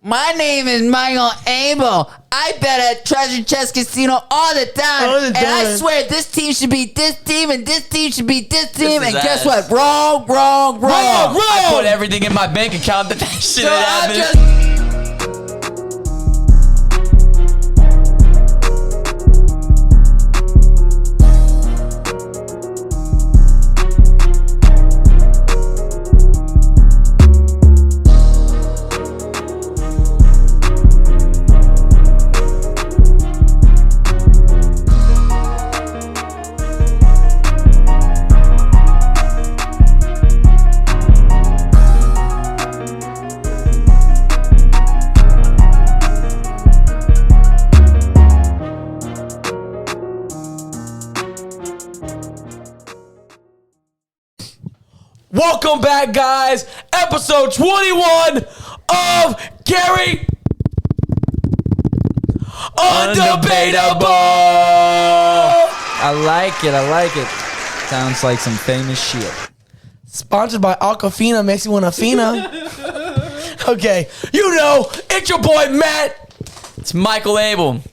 My name is Michael Abel. I bet at Treasure Chest Casino all the time. And I swear this team should beat this team and this team should beat this team. And guess what? Wrong. I put everything in my bank account that shit So happened. Welcome back, guys. Episode 21 of Gary Undebatable. I like it. Sounds like some famous shit. Sponsored by Aquafina, makes you want to fina. Okay, you know, it's your boy Matt. It's Michael Abel.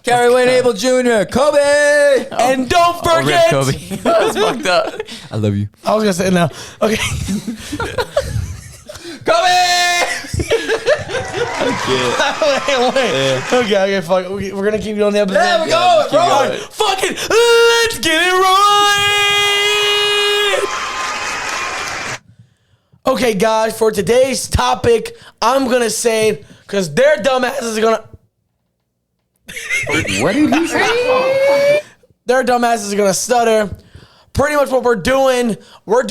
Gary Wayne Abel Jr., Kobe. And don't forget. Kobe. That's fucked up. I love you. I was going to say it now. Okay. Kobe! Wait. Okay, fuck. We're going to keep going on the episode. There we go. All right, fucking let's get it right. Okay, guys, for today's topic, I'm going to say, because their dumbasses are going to... What did he say? Their dumbasses are going to stutter. Pretty much what we're doing our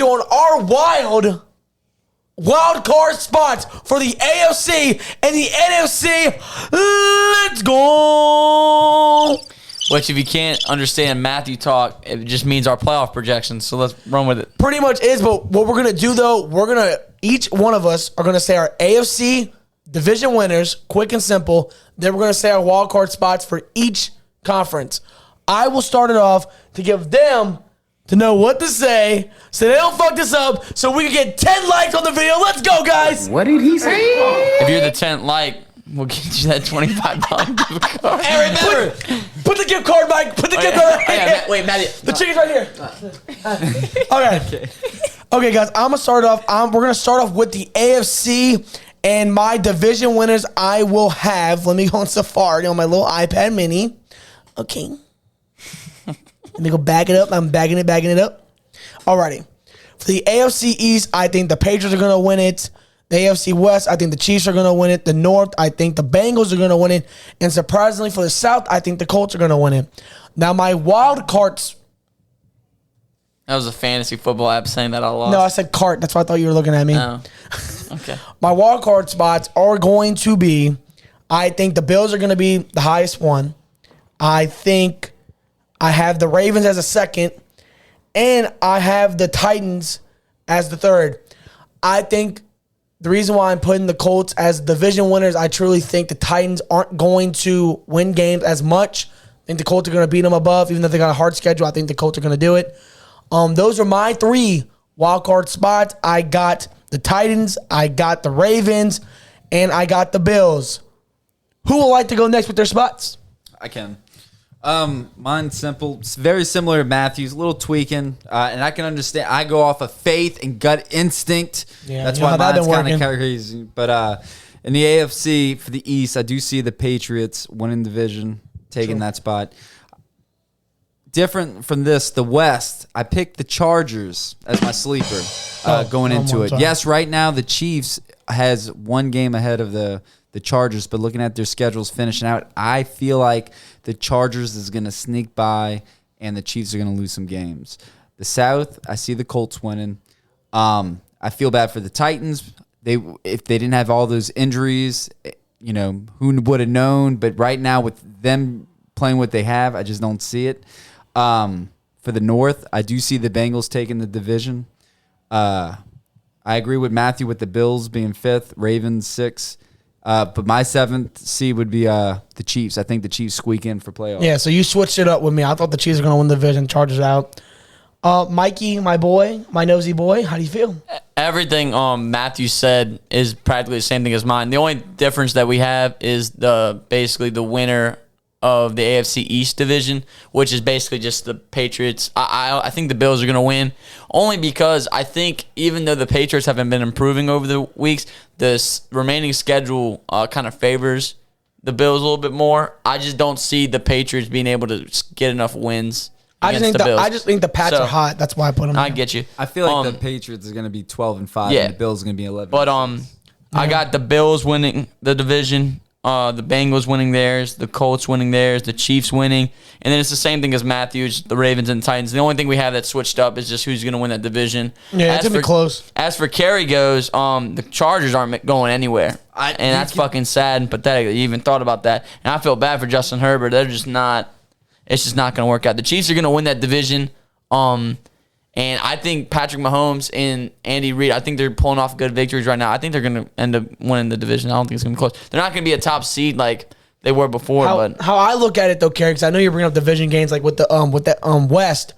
wild card spots for the AFC and the NFC. Let's go. Which, if you can't understand Matthew talk, it just means our playoff projections. So let's run with it. Pretty much is, but what we're going to do, though, each one of us are going to say our AFC division winners, quick and simple. Then we're going to say our wild card spots for each conference. I will start it off to give them to know what to say so they don't fuck this up so we can get 10 likes on the video. Let's go, guys. What did he say? If you're the 10th like, we'll get you that $25 gift card. Hey, remember. Put the gift card, Mike. Put the gift card right here. Wait, Matty. The chicken's right here. Okay, guys, I'm going to start off. We're going to start off with the AFC. And my division winners I will have. Let me go on Safari on my little iPad mini. Okay. Let me go back it up. I'm bagging it up. Alrighty. For the AFC East, I think the Patriots are going to win it. The AFC West, I think the Chiefs are going to win it. The North, I think the Bengals are going to win it. And surprisingly for the South, I think the Colts are going to win it. Now, my wild cards. That was a fantasy football app saying that I lost. No, I said cart. That's why I thought you were looking at me. Oh. Okay. My wild card spots are going to be, I think the Bills are going to be the highest one. I think I have the Ravens as a second, and I have the Titans as the third. I think the reason why I'm putting the Colts as division winners, I truly think the Titans aren't going to win games as much. I think the Colts are going to beat them above, even though they got a hard schedule. I think the Colts are going to do it. Those are my three wild card spots. I got the Titans, I got the Ravens, and I got the Bills. Who would like to go next with their spots? I can. Mine's simple. It's very similar to Matthew's, a little tweaking, and I can understand. I go off of faith and gut instinct. Yeah, that's you know why how that mine's been kind of working. crazy. But in the AFC for the East, I do see the Patriots winning division, taking that spot. Different from this, the West, I picked the Chargers as my sleeper going into it. Yes, right now the Chiefs has one game ahead of the Chargers, but looking at their schedules finishing out, I feel like the Chargers is going to sneak by and the Chiefs are going to lose some games. The South, I see the Colts winning. I feel bad for the Titans. If they didn't have all those injuries, you know, who would have known? But right now with them playing what they have, I just don't see it. For the North, I do see the Bengals taking the division. I agree with Matthew with the Bills being 5th, Ravens 6th. But my 7th seed would be the Chiefs. I think the Chiefs squeak in for playoffs. Yeah, so you switched it up with me. I thought the Chiefs were going to win the division, Chargers out. Mikey, my boy, my nosy boy, how do you feel? Everything Matthew said is practically the same thing as mine. The only difference that we have is basically the winner of the AFC East division, which is basically just the Patriots. I think the Bills are going to win, only because I think even though the Patriots haven't been improving over the weeks, the remaining schedule kind of favors the Bills a little bit more. I just don't see the Patriots being able to get enough wins. I just think the Pats are hot. That's why I put them. I get you. I feel like the Patriots are going to be 12-5, and the Bills are going to be 11. But I got the Bills winning the division, the Bengals winning theirs, the Colts winning theirs, the Chiefs winning, and then it's the same thing as Matthews, the Ravens and the Titans. The only thing we have that's switched up is just who's going to win that division. Yeah, it's going to be close. As for Kerry goes, the Chargers aren't going anywhere, and that's fucking sad and pathetic that you even thought about that. And I feel bad for Justin Herbert. They're just not. It's just not going to work out. The Chiefs are going to win that division. And I think Patrick Mahomes and Andy Reid, I think they're pulling off good victories right now. I think they're going to end up winning the division. I don't think it's going to be close. They're not going to be a top seed like they were before. How I look at it, though, Kerry, because I know you're bringing up division games like with the West.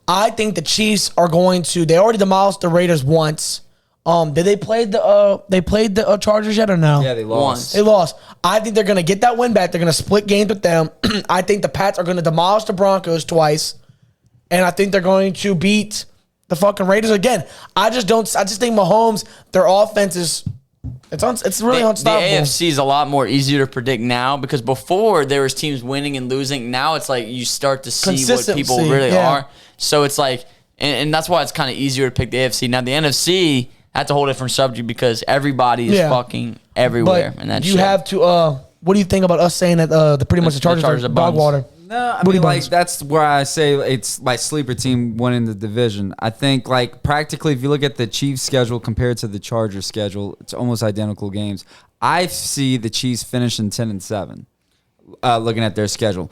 I think the Chiefs are going to – they already demolished the Raiders once. Did they play the Chargers yet or no? Yeah, they lost. They lost. I think they're going to get that win back. They're going to split games with them. I think the Pats are going to demolish the Broncos twice. And I think they're going to beat the fucking Raiders again. I just think Mahomes, their offense is it's really unstoppable. The AFC is a lot more easier to predict now because before there was teams winning and losing. Now it's like you start to see what people really are. So it's like and that's why it's kind of easier to pick the AFC. Now the NFC, that's a whole different subject because everybody is fucking everywhere. But and that's have to. What do you think about us saying that the Chargers are dog water? No, I mean, like, that's where I say it's my sleeper team winning the division. I think, like, practically, if you look at the Chiefs' schedule compared to the Chargers' schedule, it's almost identical games. I see the Chiefs finishing 10-7, looking at their schedule.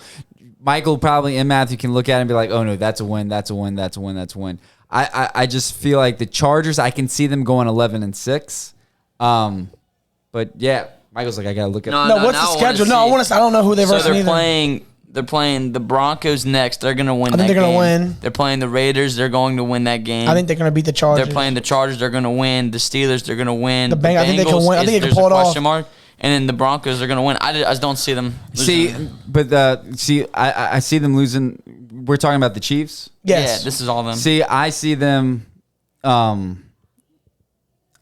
Michael probably and Matthew can look at it and be like, oh, no, that's a win, that's a win, that's a win, that's a win. I just feel like the Chargers, I can see them going 11-6. But, yeah, Michael's like, I got to look at it. No, what's the schedule? I don't know who they're versus either. They're playing the Broncos next. They're going to win that game. I think they're going to win. They're playing the Raiders. They're going to win that game. I think they're going to beat the Chargers. They're playing the Chargers. They're going to win. The Steelers, they're going to win. The Bengals, I think they can win. I think they can pull it off. Question mark. And then the Broncos are going to win. I just don't see them losing. I see them losing. We're talking about the Chiefs? Yes. Yeah, this is all them. See, I see them...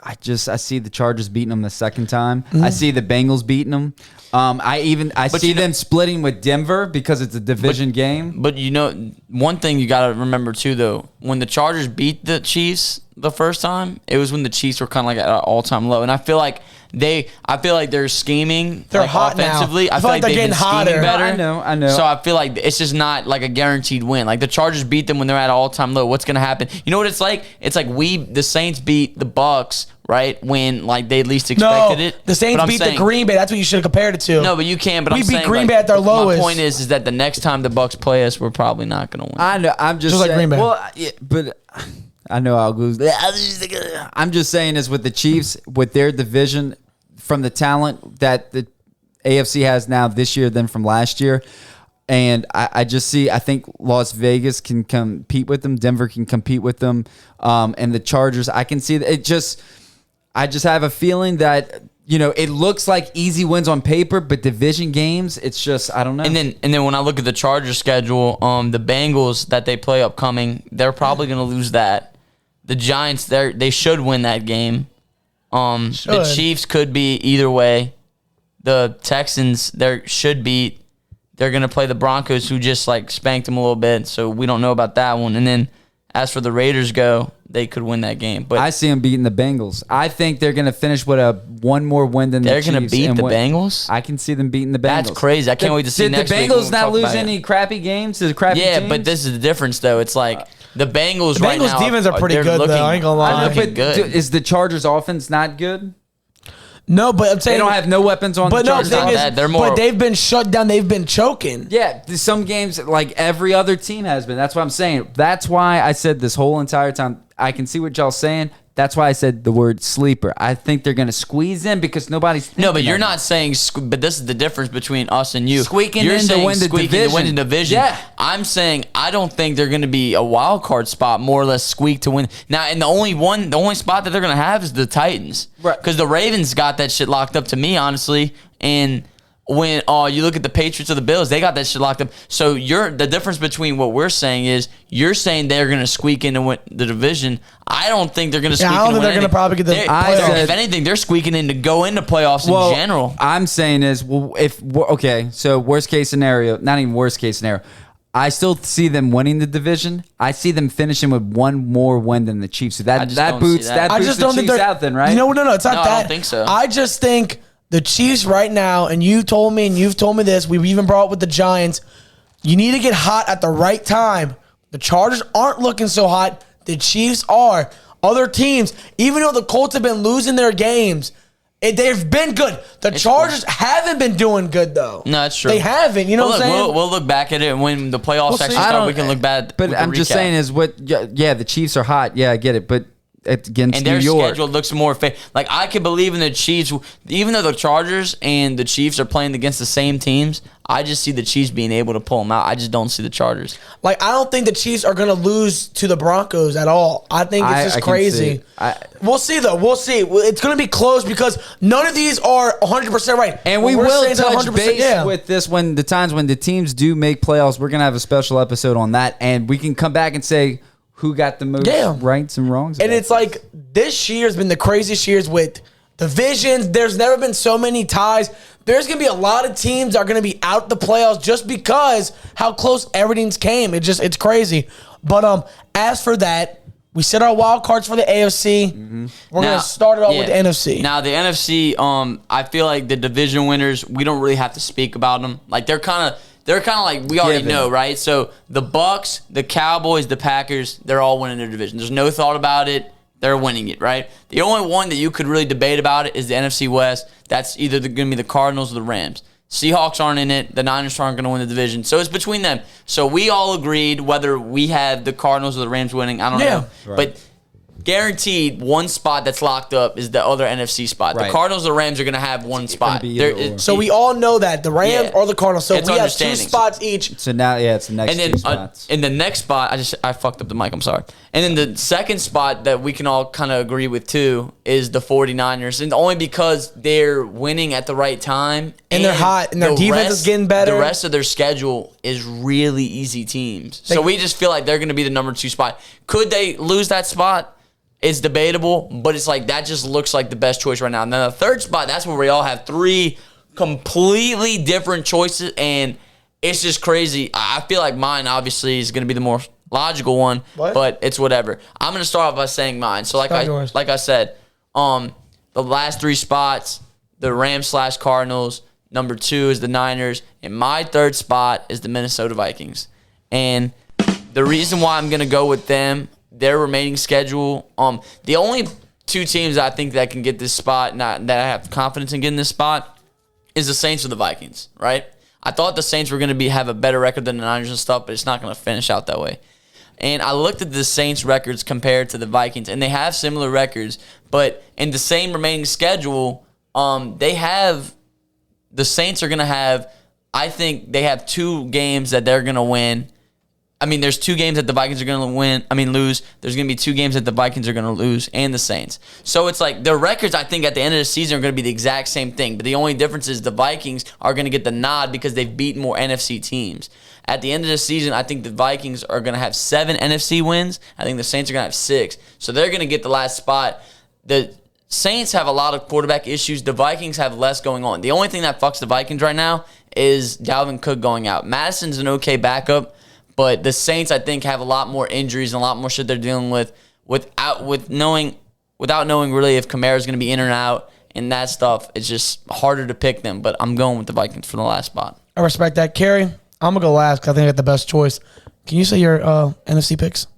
I see the Chargers beating them the second time. Mm-hmm. I see the Bengals beating them. I see them splitting with Denver because it's a division game. But one thing you got to remember too, though, when the Chargers beat the Chiefs the first time, it was when the Chiefs were kind of like at an all-time low, and I feel like they're scheming. They're hot offensively. Now. I feel like they're getting hotter. Better. I know. So I feel like it's just not like a guaranteed win. Like the Chargers beat them when they're at an all-time low. What's going to happen? You know what it's like? It's like the Saints beat the Bucks. Right when like they least expected it. The Saints beat the Green Bay. That's what you should have compared it to. No, but you can. But we beat Green Bay at their lowest. My point is that the next time the Bucks play us, we're probably not going to win. I know. I'm just saying, like Green Bay. Well, yeah, but I know I'll lose. I'm just saying is with the Chiefs, with their division, from the talent that the AFC has now this year than from last year. And I think Las Vegas can compete with them. Denver can compete with them. And the Chargers, I can see that I just have a feeling that, it looks like easy wins on paper, but division games, it's just, I don't know. And then when I look at the Chargers schedule, the Bengals that they play upcoming, they're probably going to lose that. The Giants, they should win that game. The Chiefs could be either way. The Texans, they're going to play the Broncos, who just like spanked them a little bit, so we don't know about that one. And then as for the Raiders go, they could win that game. But I see them beating the Bengals. I think they're going to finish with one more win than the Chiefs. They're going to beat the Bengals? I can see them beating the Bengals. That's crazy. I can't wait to see next week. Did the Bengals not lose any crappy games to the crappy teams? Yeah, but this is the difference, though. It's like the Bengals right now. The Bengals defense are pretty good, though. I ain't going to lie. But is the Chargers offense not good? No, but I'm saying they don't have no weapons on the Chargers. But they've been shut down. They've been choking. Yeah, some games like every other team has been. That's what I'm saying. That's why I said this whole entire time. I can see what y'all saying. That's why I said the word sleeper. I think they're going to squeeze in because nobody's thinking. No, but you're not saying. But this is the difference between us and you. Squeaking you're in saying to win the squeaking division. to win the division. Yeah. I'm saying I don't think they're going to be a wild card spot. More or less squeak to win. Now, and the only spot that they're going to have is the Titans, Right. Because the Ravens got that shit locked up to me, honestly, and. When you look at the Patriots or the Bills, they got that shit locked up. So the difference between what we're saying is you're saying they're going to squeak into win the division. I don't think they're going to squeak into I don't think win they're going to probably get the playoffs. If playoffs. anything, they're squeaking in to go into playoffs in general. I'm saying is, so worst case scenario, not even worst case scenario. I still see them winning the division. I see them finishing with one more win than the Chiefs. So that boots that. I just the don't think Chiefs they're out then, right? You know, no, it's not No, that. I don't think so. I just think the Chiefs right now, and you told me, and you've told me this. We've even brought it with the Giants. You need to get hot at the right time. The Chargers aren't looking so hot. The Chiefs are. Other teams, even though the Colts have been losing their games, they've been good. The Chargers haven't been doing good, though. No, that's true. They haven't. You know what I'm saying? We'll look back at it, and when the playoffs actually start, we can look back. But I'm just saying is the Chiefs are hot. Yeah, I get it. But against and New their York, schedule looks more fair. Like, I can believe in the Chiefs, even though the Chargers and the Chiefs are playing against the same teams. I just see the Chiefs being able to pull them out. I just don't see the Chargers. Like, I don't think the Chiefs are going to lose to the Broncos at all. I think it's just crazy. We'll see, though. We'll see. It's going to be close because none of these are 100% right. And we will touch base with this when the times when the teams do make playoffs. We're going to have a special episode on that, and we can come back and say who got the most rights and wrongs. And it's like this year has been the craziest years with divisions. There's never been so many ties. There's going to be a lot of teams that are going to be out the playoffs just because how close everything's came. It's crazy. But as for that, we set our wild cards for the AFC. Mm-hmm. We're going to start it off with the NFC. Now, the NFC, I feel like the division winners, we don't really have to speak about them. Like, they're kind of like we already know, right? So the Bucks, the Cowboys, the Packers, they're all winning their division. There's no thought about it. They're winning it, right? The only one that you could really debate about it is the NFC West. That's either going to be the Cardinals or the Rams. Seahawks aren't in it. The Niners aren't going to win the division. So it's between them. So we all agreed whether we had the Cardinals or the Rams winning. I don't know. Right. But guaranteed one spot that's locked up is the other NFC spot. Right. The Cardinals or the Rams are going to have one spot. So we all know that. The Rams or the Cardinals. So we have 2 spots each. So now, it's the next 2 spots. In the next spot, I fucked up the mic. I'm sorry. And then the second spot that we can all kind of agree with, too, is the 49ers. And only because they're winning at the right time. And they're hot. And their defense is getting better. The rest of their schedule is really easy teams. So we just feel like they're going to be the number 2 spot. Could they lose that spot? It's debatable, but it's like that just looks like the best choice right now. And then the third spot, that's where we all have 3 completely different choices, and it's just crazy. I feel like mine obviously is going to be the more logical one, but it's whatever. I'm going to start off by saying mine. So like I said, the last 3 spots, the Rams/Cardinals. Number 2 is the Niners, and my third spot is the Minnesota Vikings. And the reason why I'm going to go with them, their remaining schedule, the only 2 teams I think that can get this spot, that I have confidence in getting this spot, is the Saints or the Vikings, right? I thought the Saints were going to have a better record than the Niners and stuff, but it's not going to finish out that way. And I looked at the Saints' records compared to the Vikings, and they have similar records, but in the same remaining schedule, the Saints are going to have, I think they have 2 games that they're going to win. I mean, there's 2 games that the Vikings are going to lose. There's going to be 2 games that the Vikings are going to lose, and the Saints. So it's like their records, I think, at the end of the season are going to be the exact same thing. But the only difference is the Vikings are going to get the nod because they've beaten more NFC teams. At the end of the season, I think the Vikings are going to have 7 NFC wins. I think the Saints are going to have 6. So they're going to get the last spot. The Saints have a lot of quarterback issues. The Vikings have less going on. The only thing that fucks the Vikings right now is Dalvin Cook going out. Madison's an okay backup. But the Saints, I think, have a lot more injuries and a lot more shit they're dealing with without knowing really if Kamara's going to be in or out and that stuff. It's just harder to pick them. But I'm going with the Vikings for the last spot. I respect that. Kerry, I'm going to go last because I think I got the best choice. Can you say your NFC picks?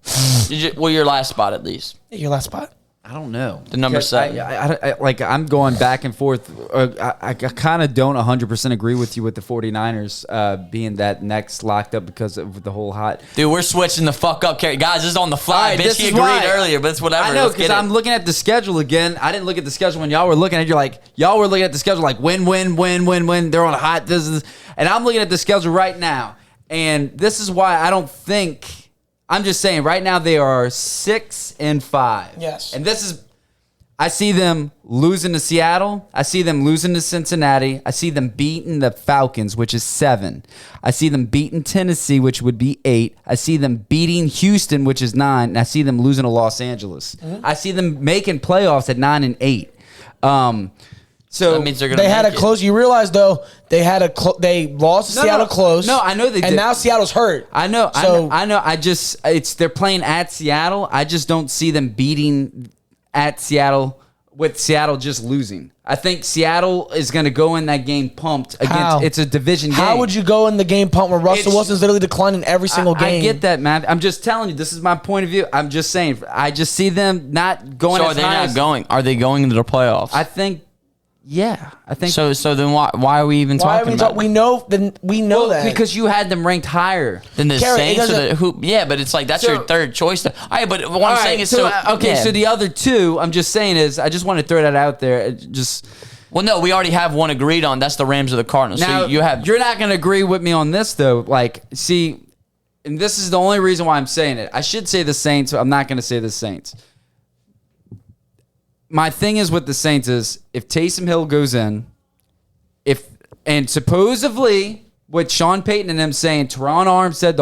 Well, your last spot at least. Your last spot. I don't know. The number 7. I'm going back and forth. I kind of don't 100% agree with you with the 49ers being that next locked up because of the whole hot. Dude, we're switching the fuck up. Guys, this is on the fly. Right, bitch, he agreed earlier, but it's whatever. I know, because I'm looking at the schedule again. I didn't look at the schedule when y'all were looking at it. Y'all were looking at the schedule like win. They're on a hot. And I'm looking at the schedule right now. And this is why I don't think. I'm just saying, right now they are 6-5. Yes. And I see them losing to Seattle. I see them losing to Cincinnati. I see them beating the Falcons, which is 7. I see them beating Tennessee, which would be 8. I see them beating Houston, which is 9. And I see them losing to Los Angeles. Mm-hmm. I see them making playoffs at 9 and 8. So that means they're gonna. They had a close. You realize though they lost to Seattle close. No, I know they did. And now Seattle's hurt. I know. They're playing at Seattle. I just don't see them beating at Seattle with Seattle just losing. I think Seattle is going to go in that game pumped against. How? It's a division game. How would you go in the game pumped when Russell Wilson's literally declining every single game? I get that, man. I'm just telling you. This is my point of view. I'm just saying. I just see them not going. So are they not going? Are they going into the playoffs? I think. Yeah, I think so. So then why are we even talking about it? We know that because you had them ranked higher than the Saints. Yeah, but it's like that's your third choice. All right, but what I'm saying is So the other two, I'm just saying is I just want to throw that out there. Well, no, we already have one agreed on. That's the Rams or the Cardinals. Now, so you're not going to agree with me on this though. And this is the only reason why I'm saying it. I should say the Saints. But I'm not going to say the Saints. My thing is with the Saints is if Taysom Hill goes in, and supposedly with Sean Payton and them saying Teron Armstead,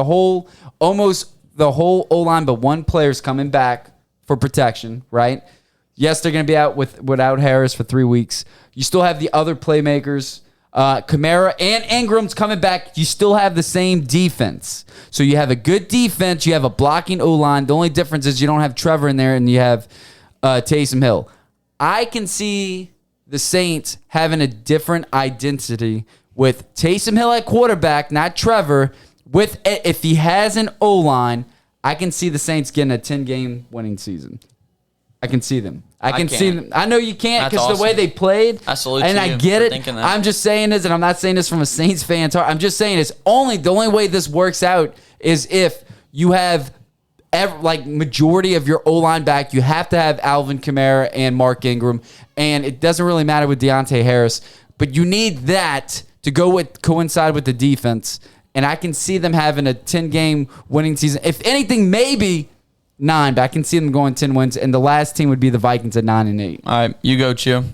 almost the whole O-line but one player's coming back for protection, right? Yes, they're going to be out without Harris for 3 weeks. You still have the other playmakers. Kamara and Ingram's coming back. You still have the same defense. So you have a good defense. You have a blocking O-line. The only difference is you don't have Trevor in there and you have Taysom Hill. I can see the Saints having a different identity with Taysom Hill at quarterback, not Trevor. If he has an O-line, I can see the Saints getting a 10-game winning season. I can see them. I can see them. I know you can't because the way they played. I salute and you I get for it. that. I'm just saying this, and I'm not saying this from a Saints fan. I'm just saying the only way this works out is if you have majority of your O-line back. You have to have Alvin Kamara and Mark Ingram, and it doesn't really matter with Deontay Harris, but you need that to coincide with the defense. And I can see them having a 10-game winning season. If anything, maybe 9, but I can see them going 10 wins, and the last team would be the Vikings at 9 and 8. All right, you go, Chew.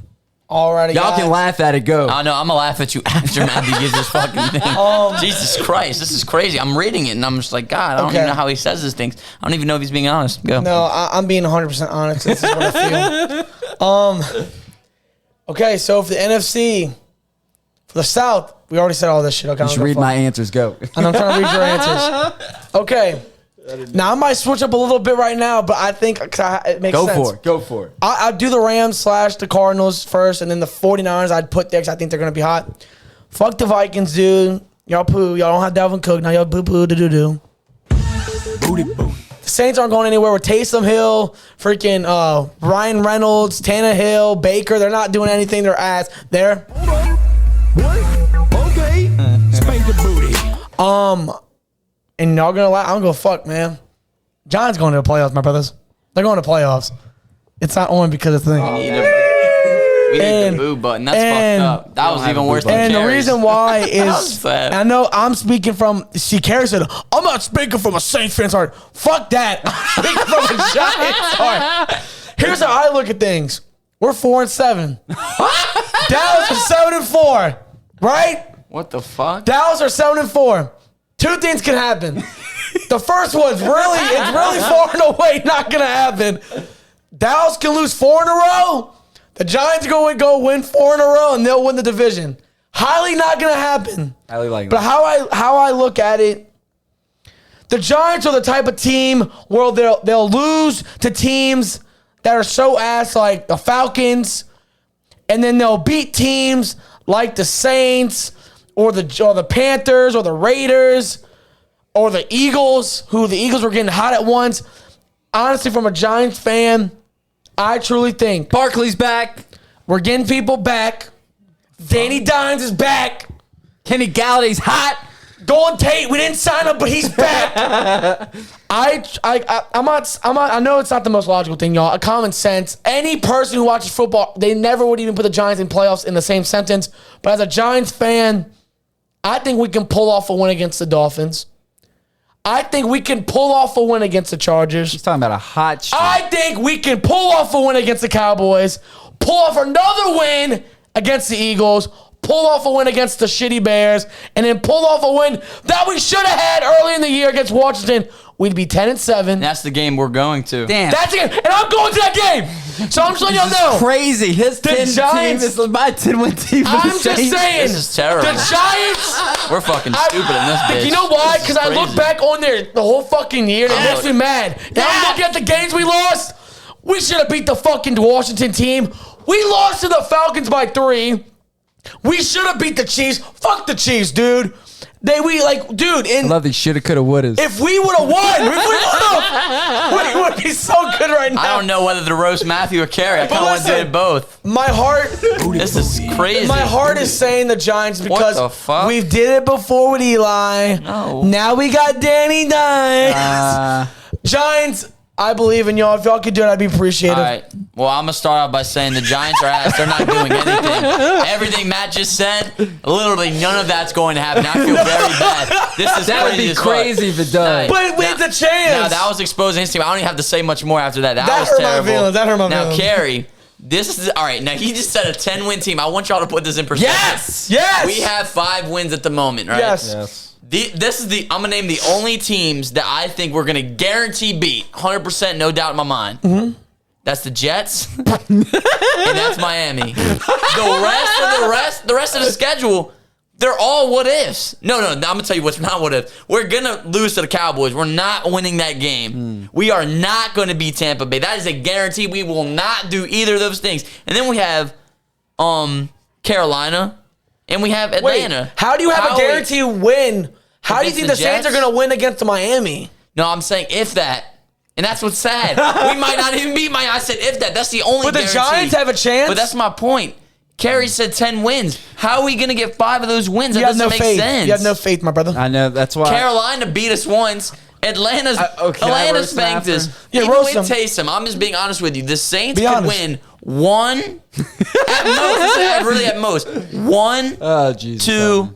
Alrighty, y'all can laugh at it. Go. I know. I'm gonna laugh at you after Matthew gives this fucking thing. Jesus Christ, this is crazy. I'm reading it and I'm just like, God, I don't even know how he says these things. I don't even know if he's being honest. Go. No, I'm being 100% honest. This is what I feel. Okay, so for the NFC, for the South, we already said all this shit. Okay, you should read my answers. Go. And I'm trying to read your answers. Okay. Now, I might switch up a little bit right now, but I think it makes sense. Go for it. I'd do the Rams / the Cardinals first, and then the 49ers I'd put there because I think they're going to be hot. Fuck the Vikings, dude. Y'all poo. Y'all don't have Dalvin Cook. Now y'all boo-boo do-do-do. Booty boo. The Saints aren't going anywhere with Taysom Hill, freaking Ryan Reynolds, Tannehill, Baker. They're not doing anything. They're ass. There. What? Okay. Spank the booty. And y'all gonna lie, I don't go fuck, man. John's going to the playoffs, my brothers. They're going to playoffs. It's not only because of the thing. We need the boo button. That's fucked up. That was even worse than And Carrie's. the reason why is, sad. I know I'm speaking from, Carrie said, I'm not speaking from a Saints fan's heart. Fuck that. I'm speaking from a Giants heart. Here's how I look at things. We're 4-7. Dallas is 7-4. Right? What the fuck? Dallas are 7-4. 2 things can happen. The first one's it's really far and away not gonna happen. Dallas can lose 4 in a row. The Giants are going to go win 4 in a row and they'll win the division. Highly not gonna happen. Highly likely. But how I look at it, the Giants are the type of team where they'll lose to teams that are so ass like the Falcons, and then they'll beat teams like the Saints or the Panthers or the Raiders or the Eagles, who the Eagles were getting hot at once. Honestly, from a Giants fan, I truly think Barkley's back. we're getting people back. Danny Dimes is back. Kenny Galladay's hot. Golden Tate, we didn't sign him, but he's back. I know it's not the most logical thing, y'all. Common sense. Any person who watches football, they never would even put the Giants in playoffs in the same sentence. But as a Giants fan, I think we can pull off a win against the Dolphins. I think we can pull off a win against the Chargers. He's talking about a hot streak. I think we can pull off a win against the Cowboys, pull off another win against the Eagles, pull off a win against the shitty Bears, and then pull off a win that we should have had early in the year against Washington. We'd be 10-7. That's the game we're going to. Damn. That's it. And I'm going to that game. So I'm just letting y'all know. Crazy. His 10 Giants- team is my 10-win team. I'm just saying. This is terrible. The Giants. We're fucking stupid in this bitch. You know why? Because I look Crazy. back on there the whole fucking year and it makes me mad. And I'm looking at the games we lost. We should have beat the fucking Washington team. We lost to the Falcons by 3. We should have beat the Chiefs. Fuck the Chiefs, dude. I love these shoulda, coulda, wouldas. If we would have won, we would be so good right now. I don't know whether to roast Matthew or Carey. I kind of want to do listen, it both. My heart, This is crazy. my heart is saying the Giants because the fuck? we did it before with Eli. No. Now we got Danny Dimes. Giants, I believe in y'all. If y'all could do it, I'd be appreciative. All right. Well, I'm going to start out by saying the Giants are ass. They're not doing anything. Everything Matt just said, literally none of that's going to happen. I feel very bad. This is That would crazy be as fuck. crazy if it does. But it's a chance. Now, that was exposing his team. I don't even have to say much more after that. That That was hurt my terrible. feelings. That hurt my now, feelings. Carey, this is all right. Now, he just said a 10-win team. I want y'all to put this in perspective. Yes. We have 5 wins at the moment, right? Yes. I'm gonna name the only teams that I think we're gonna guarantee beat, 100%, no doubt in my mind. Mm-hmm. That's the Jets, and that's Miami. The rest of the schedule, they're all what ifs. No, I'm gonna tell you what's not what if. We're gonna lose to the Cowboys. We're not winning that game. We are not gonna beat Tampa Bay. That is a guarantee. We will not do either of those things. And then we have, Carolina, and we have Atlanta. Wait, how do you have a guaranteed win? How do you think the Against the Saints are Jets? going to win against Miami? No, I'm saying if that. And that's what's sad. We might not even beat Miami. I said if that. That's the only But the guarantee. Giants have a chance? But that's my point. Carey said 10 wins. How are we going to get 5 of those wins? That You have doesn't no make faith. sense. You have no faith, my brother. I know. That's why. Carolina beat us once. Atlanta's can I Atlanta roast them spanked us. after? Yeah, Even roast with them. Taysom, I'm just being honest with you. The Saints Be could honest. win 1 at most. Really at most. 1, Oh, Jesus. 2,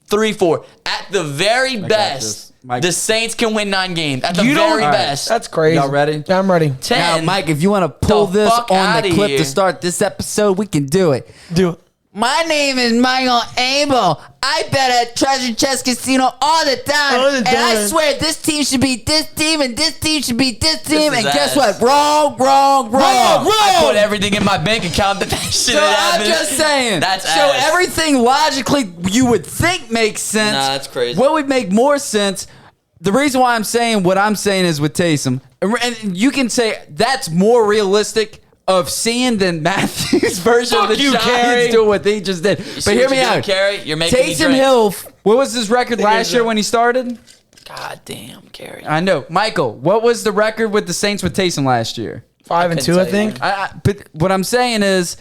3, 4. At the very this. best, Mike. the Saints can win 9 games. At the You don't- very All right. best. That's crazy. Y'all ready? Yeah, I'm ready. 10. Now, Mike, if you want to pull The this fuck on outta the clip here. to start this episode, we can do it. Do it. My name is Michael Abel. I bet at Treasure Chest Casino all the time. All the And I time. swear this team should beat this team and this team should beat this team. is And guess ass. what? Wrong. I put everything in my bank account that shit So had I'm happened. just saying. That's so ass. everything logically you would think makes sense. Nah, that's crazy. What would make more sense? The reason why I'm saying what I'm saying is with Taysom, and you can say that's more realistic of seeing than Matthew's version of Fuck the you, Giants Carey. doing what they just did. But see hear what me you did, out, Carey? You're making me Taysom drink. Hill. What was his record last year when he started? God damn, Carey. I know, Michael. What was the record with the Saints with Taysom last year? 5-2, I tell you. think. But what I'm saying is,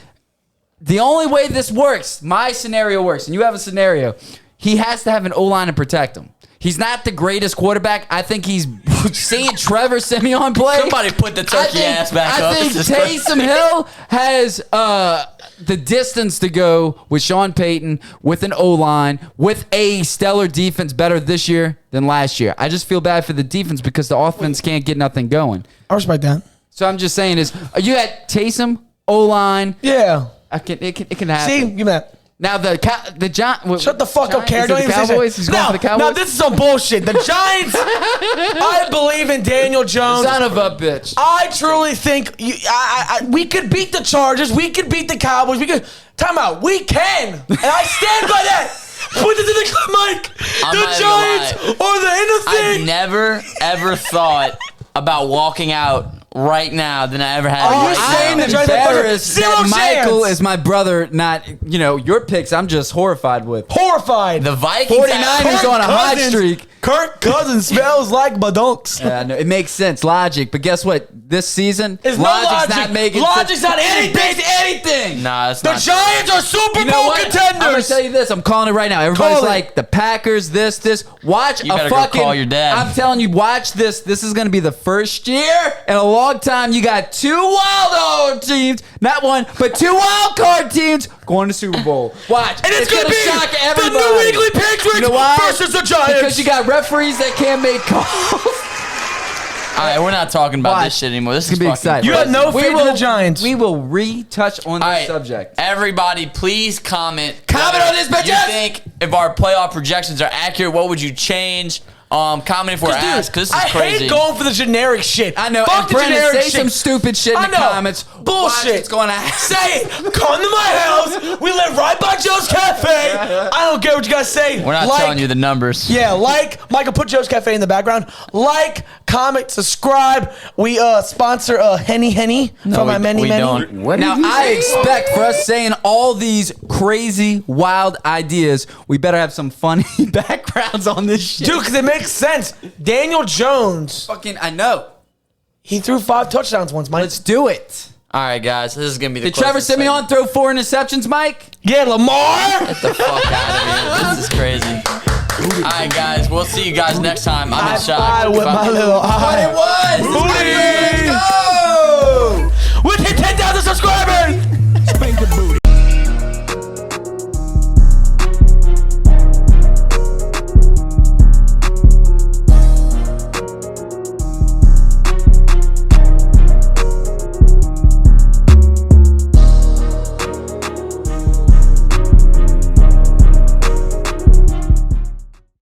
the only way this works, my scenario works, and you have a scenario, he has to have an O-line to protect him. He's not the greatest quarterback. I think he's seeing Trevor Simeon play. Somebody put the turkey ass back up. I think This is crazy. Taysom Hill has the distance to go with Sean Payton, with an O-line, with a stellar defense better this year than last year. I just feel bad for the defense because the offense can't get nothing going. I respect that. So I'm just saying is, you had Taysom, O-line. Yeah. It can happen. See, you met. Now the Giants. Shut the fuck up, Carey. Don't Don't even say Cowboys. shit. He's going for the Cowboys. No, this is some bullshit. The Giants. I believe in Daniel Jones. Son of a bitch. I truly think we could beat the Chargers. We could beat the Cowboys. We could. Time out. We can, and I stand by that. Put this in the clip, Mike. I'm The not Giants gonna are the I've innocent. never, ever thought about walking out right now than I ever have. Are you right saying now. the Giants are Embarrassed Zero that Michael chance. is my brother, not, your picks. I'm just horrified with. Horrified. The Vikings 49ers on a hot streak. Kirk Cousins smells like badunks. Yeah, no, it makes sense, logic. But guess what? This season, It's no logic's logic. not making Logic's sense. not anything. anything. Nah, it's The not. Giants are Super You know Bowl what? I'm gonna contenders. tell you this. I'm calling it right now. Everybody's Call it. like the Packers. This. Watch You a better go fucking. call your dad. I'm telling you, watch this. This is gonna be the first year in a long time. You got 2 wild card teams, not one, but 2 wild card teams going to Super Bowl. Watch, And it's gonna be shock the everybody. New England Patriots You know why? versus the Giants. Because you got referees that can't make calls. All right, we're not talking about Watch. this shit anymore. This It's is gonna be fucking exciting. You got crazy. no faith in the Giants. We will retouch on All this right, subject. everybody, please comment. Comment on this, You bitches! think if our playoff projections are accurate, what would you change? Comment if we're asked, because this is I crazy. hate going for the generic shit. I know. Fuck And the Brandon, generic say shit. some stupid shit in I the know. comments. Bullshit. Watch what's going to happen. Say it. Come to my house. We live right by Joe's Cafe. I don't care what you guys say. We're not telling you the numbers. Yeah, Michael, put Joe's Cafe in the background. Like, comment, subscribe. We sponsor Henny from my many. don't. Now, I expect for us saying all these crazy, wild ideas, we better have some funny backgrounds on this shit. Dude, because it makes sense. Daniel Jones, Fucking, I know. he threw 5 touchdowns once, Mike. Let's do it. All right, guys, this is gonna be the. Did Trevor closest Simeon throw 4 interceptions, Mike? Yeah, Lamar. Get the fuck out of here. This is crazy. All right, guys, we'll see you guys next time. I'm in shock. I with my little eye. was! Booty! Let's go! We hit 10,000 subscribers. Spank the booty.